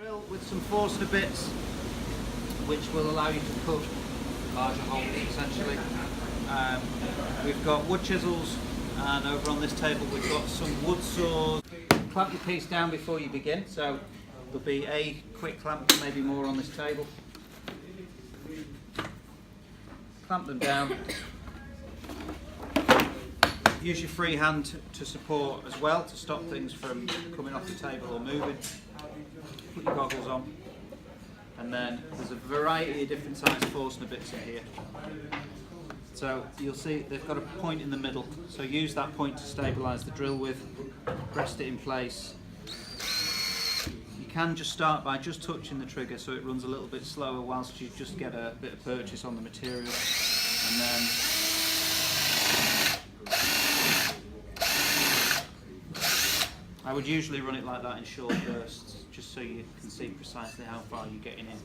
Drill with some Forstner bits, which will allow you to cut larger holes essentially. We've got wood chisels, and over on this table we've got some wood saws. Clamp your piece down before you begin, so there'll be a quick clamp, maybe more on this table. Clamp them down. Use your free hand to support as well, to stop things from coming off the table or moving. Put your goggles on, and then there's a variety of different sized Forstner bits in here. So you'll see they've got a point in the middle, so use that point to stabilise the drill with, rest it in place. You can just start by just touching the trigger so it runs a little bit slower whilst you just get a bit of purchase on the material, and then I would usually run it like that in short bursts, just so you can see precisely how far you're getting in.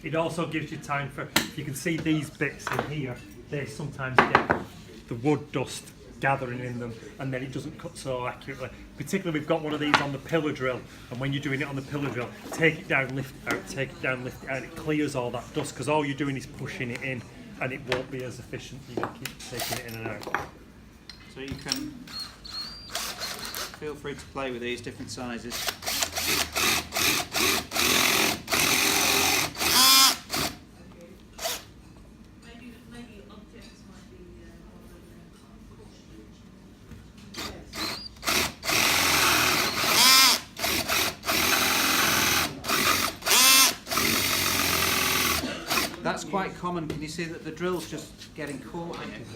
It also gives you time for, you can see these bits in here, they sometimes get the wood dust gathering in them, and then it doesn't cut so accurately. Particularly we've got one of these on the pillar drill, and when you're doing it on the pillar drill, take it down, lift it out, take it down, lift it out, and it clears all that dust, because all you're doing is pushing it in, and it won't be as efficient. You're going to keep taking it in and out. So you can feel free to play with these different sizes. That's quite common. Can you see that the drill's just getting caught in it?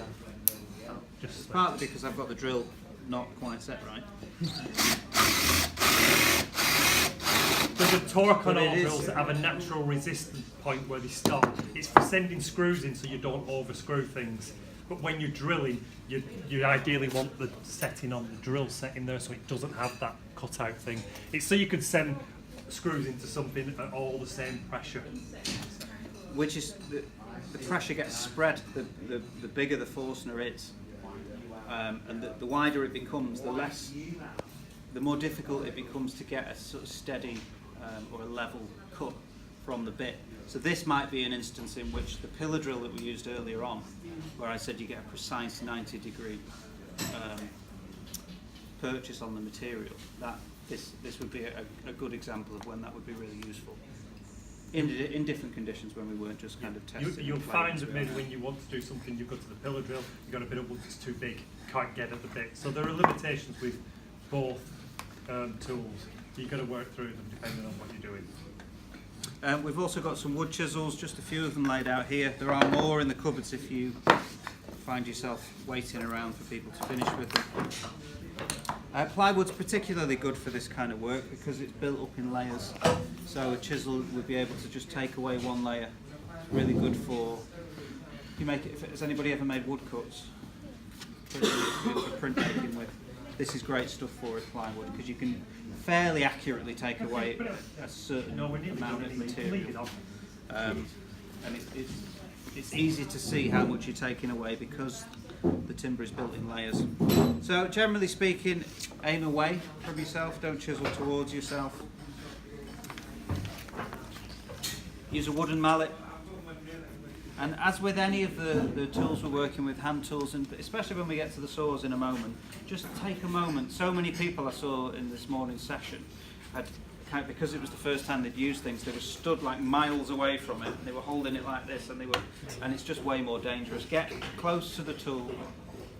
Just Partly because I've got the drill not quite set right. There's a torque on all drills that have a natural resistance point where they stop. It's for sending screws in so you don't overscrew things. But when you're drilling, you ideally want the setting on the drill set in there so it doesn't have that cutout thing. It's so you can send screws into something at all the same pressure. Which is, the pressure gets spread, the bigger the Forstner is. And the wider it becomes, the more difficult it becomes to get a sort of steady or a level cut from the bit. So this might be an instance in which the pillar drill that we used earlier on, where I said you get a precise 90-degree purchase on the material, that this would be a good example of when that would be really useful. In different conditions when we weren't just kind of testing. You'll find that maybe when you want to do something, you go to the pillar drill, you've got a bit of wood that's too big, can't get at the bit. So there are limitations with both tools. You've got to work through them depending on what you're doing. We've also got some wood chisels, just a few of them laid out here. There are more in the cupboards if you find yourself waiting around for people to finish with them. Plywood's particularly good for this kind of work because it's built up in layers, so a chisel would be able to just take away one layer. It's really good for, has anybody ever made woodcuts? For printmaking with. This is great stuff for it, plywood, because you can fairly accurately take away a certain amount of material. And it's easy to see how much you're taking away because the timber is built in layers. So generally speaking, aim away from yourself, don't chisel towards yourself. Use a wooden mallet. And as with any of the tools we're working with, hand tools, and especially when we get to the saws in a moment, just take a moment. So many people I saw in this morning's session had, because it was the first time they'd used things, they were stood like miles away from it, and they were holding it like this, and it's just way more dangerous. Get close to the tool,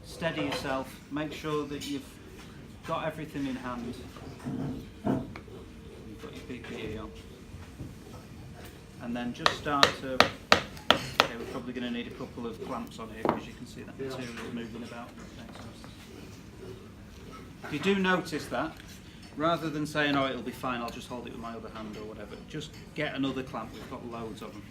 steady yourself, make sure that you've got everything in hand. You've got your PPE on. And then just start to, okay, we're probably going to need a couple of clamps on here because you can see that material is moving about. If you do notice that, rather than saying, oh, it'll be fine, I'll just hold it with my other hand or whatever, just get another clamp. We've got loads of them.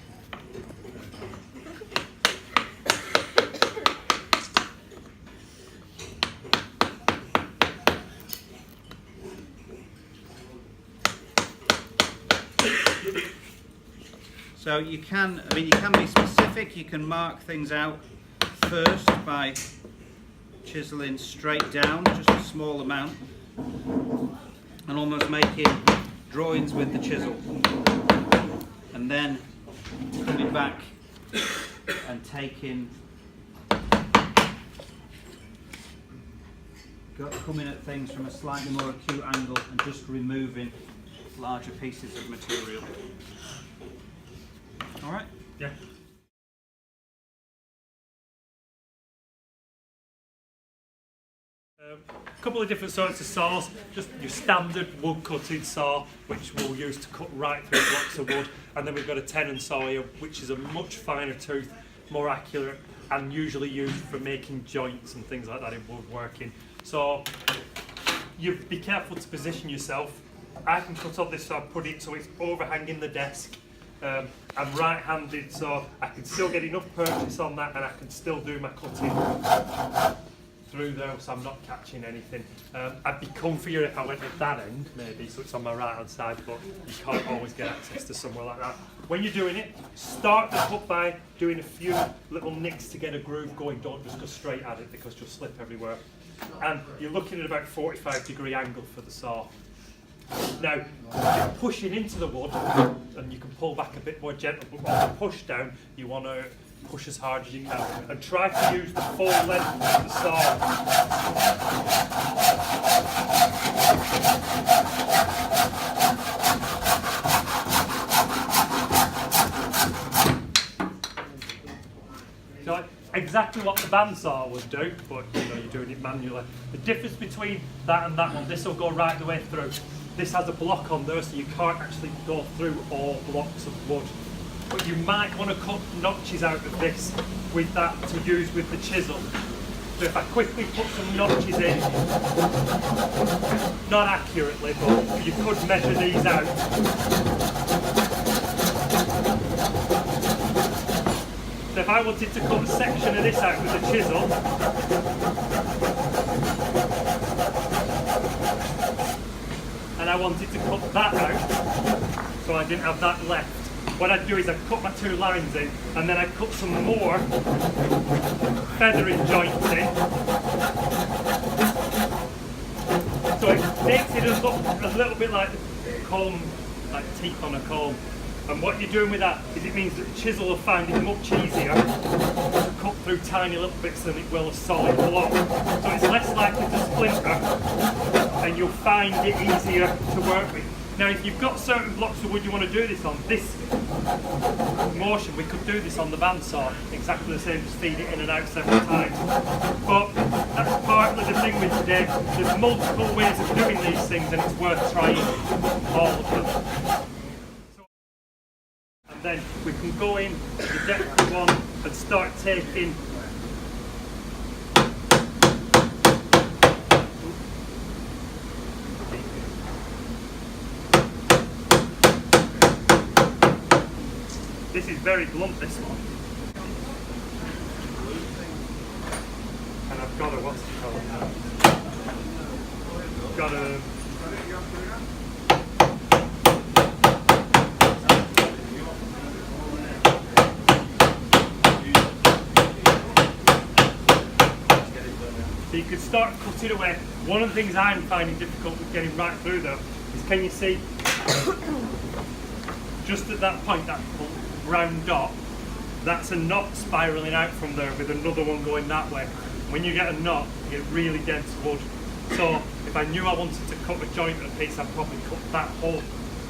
So you can be specific. You can mark things out first by chiseling straight down, just a small amount, and almost making drawings with the chisel, and then coming back and taking, coming at things from a slightly more acute angle and just removing larger pieces of material. All right? Yeah. A couple of different sorts of saws, just your standard wood cutting saw, which we'll use to cut right through blocks of wood, and then we've got a tenon saw here, which is a much finer tooth, more accurate, and usually used for making joints and things like that in woodworking. So you be careful to position yourself. I can cut off this saw, put it so it's overhanging the desk. I'm right-handed, so I can still get enough purchase on that, and I can still do my cutting through there, so I'm not catching anything. I'd be comfier if I went at that end, maybe, so it's on my right-hand side, but you can't always get access to somewhere like that. When you're doing it, start the cut by doing a few little nicks to get a groove going. Don't just go straight at it because you'll slip everywhere. And you're looking at about 45-degree angle for the saw. Now, you're pushing into the wood, and you can pull back a bit more gentle, but on the push down, you want to push as hard as you can, and try to use the full length of the saw. So exactly what the bandsaw would do, but you're doing it manually. The difference between that and that one, this will go right the way through. This has a block on there, so you can't actually go through all blocks of wood. But you might want to cut notches out of this with that to use with the chisel. So if I quickly put some notches in, not accurately, but you could measure these out. So if I wanted to cut a section of this out with a chisel, and I wanted to cut that out, so I didn't have that left, what I'd do is I'd cut my two lines in, and then I'd cut some more feathering joints in. So it makes it look a little bit like a comb, like teeth on a comb. And what you're doing with that is it means that the chisel will find it much easier to cut through tiny little bits than it will a solid block. So it's less likely to splinter, and you'll find it easier to work with. Now, if you've got certain blocks of wood you want to do this on, this motion, we could do this on the bandsaw, exactly the same, just feed it in and out several times. But that's partly the thing with today. There's multiple ways of doing these things, and it's worth trying all of them. And then we can go in the depth one and start taking this is very blunt, this one. And I've got a, what's it called? Got a so you could start cutting away. One of the things I'm finding difficult with getting right through though is, can you see just at that point, that round dot, that's a knot spiralling out from there with another one going that way. When you get a knot, you get really dense wood. So if I knew I wanted to cut a joint at a piece, I'd probably cut that whole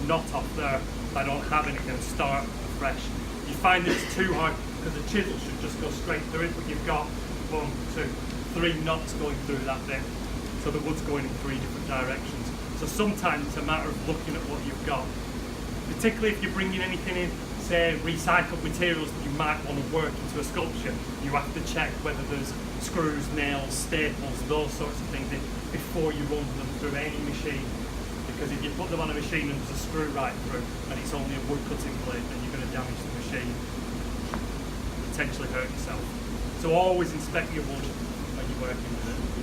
knot off there. If I don't have anything, and start afresh. You find that it's too hard because the chisel should just go straight through it, but you've got 1, 2, 3 knots going through that bit. So the wood's going in 3 different directions. So sometimes it's a matter of looking at what you've got. Particularly if you're bringing anything in, say recycled materials that you might want to work into a sculpture, you have to check whether there's screws, nails, staples, those sorts of things in before you run them through any machine. Because if you put them on a machine and there's a screw right through and it's only a wood cutting blade, then you're going to damage the machine, potentially hurt yourself. So always inspect your wood when you're working with it.